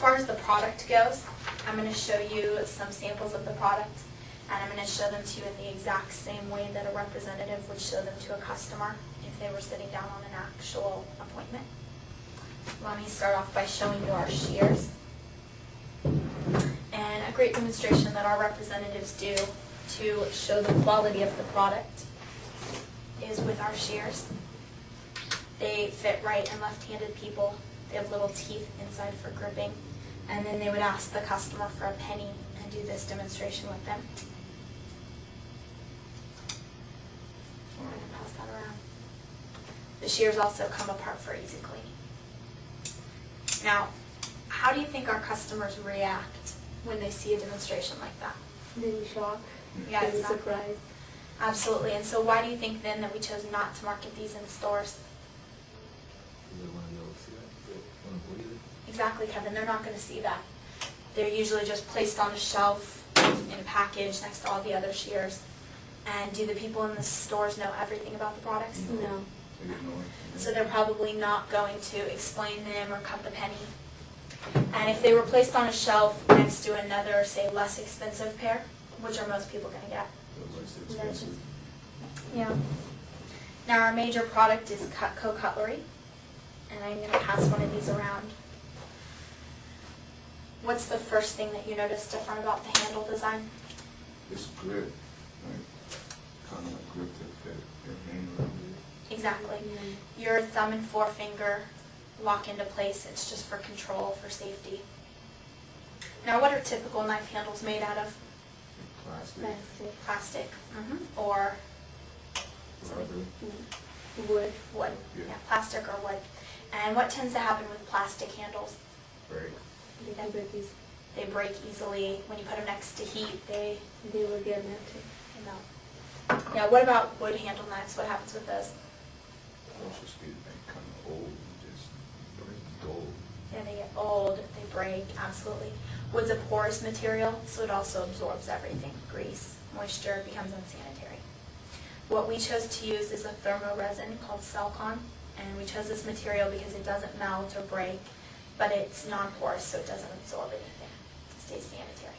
far as the product goes, I'm going to show you some samples of the product, and I'm going to show them to you in the exact same way that a representative would show them to a customer if they were sitting down on an actual appointment. Let me start off by showing you our shears. And a great demonstration that our representatives do to show the quality of the product is with our shears. They fit right and left-handed people. They have little teeth inside for gripping. And then they would ask the customer for a penny and do this demonstration with them. I'm going to pass that around. The shears also come apart for easy cleaning. Now, how do you think our customers react when they see a demonstration like that? Then you shock. Yeah, Then exactly. surprised. Absolutely. And so why do you think then that we chose not to market these in stores? They want to be able to see that. They want to believe it. Exactly, Kevin. They're not going to see that. They're usually just placed on a shelf in a package next to all the other shears. And do the people in the stores know everything about the products? No. They didn't know it. So they're probably not going to explain them or cut the penny. And if they were placed on a shelf next to another, say, less expensive pair, which are most people going to get? It was expensive. Yeah. Now our major product is Cutco cutlery, and I'm going to pass one of these around. What's the first thing that you noticed different about the handle design? It's grip, like kind of like grip that fit your hand around it. Exactly. Your thumb and forefinger lock into place. It's just for control, for safety. Now, what are typical knife handles made out of? Plastic, Plastic. Plastic. Or rubber, Wood. wood. Yeah. Yeah, plastic or wood. And what tends to happen with plastic handles? break. They break easily. When you put them next to heat, they will get melted. melt. Yeah, what about wood handle knives? What happens with those? Those just get like kind of old, just break gold. Yeah, they get old, they break, absolutely. Wood's a porous material, so it also absorbs everything. Grease, moisture, becomes unsanitary. What we chose to use is a thermoresin called Celcon, and we chose this material because it doesn't melt or break, but it's non-porous, so it doesn't absorb anything. It stays sanitary.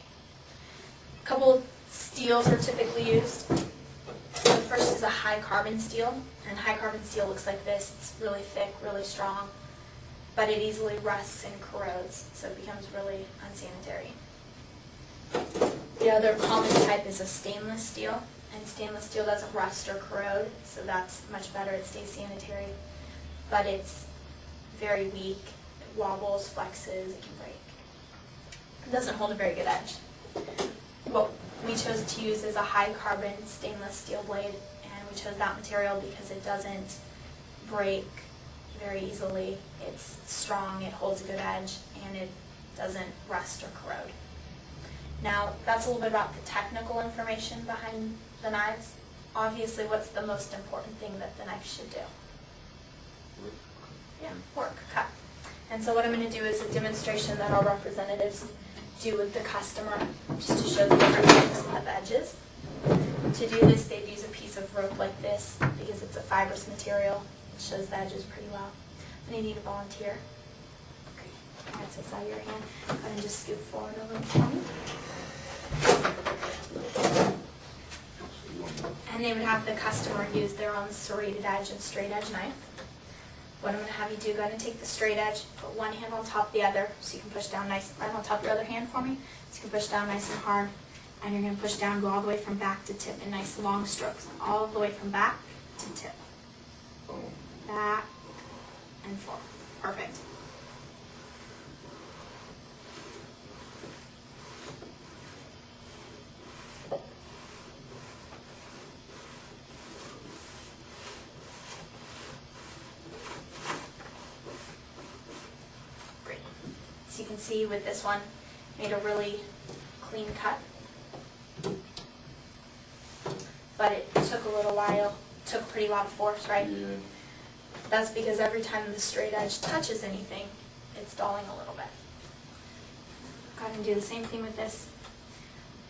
A couple steels are typically used. The first is a high carbon steel, and high carbon steel looks like this. It's really thick, really strong, but it easily rusts and corrodes, so it becomes really unsanitary. The other common type is a stainless steel, and stainless steel doesn't rust or corrode, so that's much better. It stays sanitary, but it's very weak. It wobbles, flexes, it can break. It doesn't hold a very good edge. What we chose to use is a high carbon stainless steel blade, and we chose that material because it doesn't break very easily. It's strong, it holds a good edge, and it doesn't rust or corrode. Now, that's a little bit about the technical information behind the knives. Obviously, what's the most important thing that the knife should do? Yeah, work, cut. And so what I'm going to do is a demonstration that our representatives do with the customer, just to show the different types of edges. To do this, they'd use a piece of rope like this because it's a fibrous material. It shows the edges pretty well. And you need a volunteer. Okay, that's inside your hand. Go ahead and just scoot forward a little for me. And they would have the customer use their own serrated edge and straight edge knife. What I'm going to have you do, go ahead and take the straight edge, put one hand on top of the other, so you can push down nice, right on top of your other hand for me, so you can push down nice and hard. And you're going to push down, go all the way from back to tip in nice long strokes, all the way from back to tip. Back and forth. Perfect. Great. So you can see with this one, made a really clean cut. But it took a little while, took a pretty lot of force, right? Yeah. That's because every time the straight edge touches anything, it's dulling a little bit. Go ahead and do the same thing with this.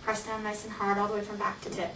Press down nice and hard all the way from back to tip.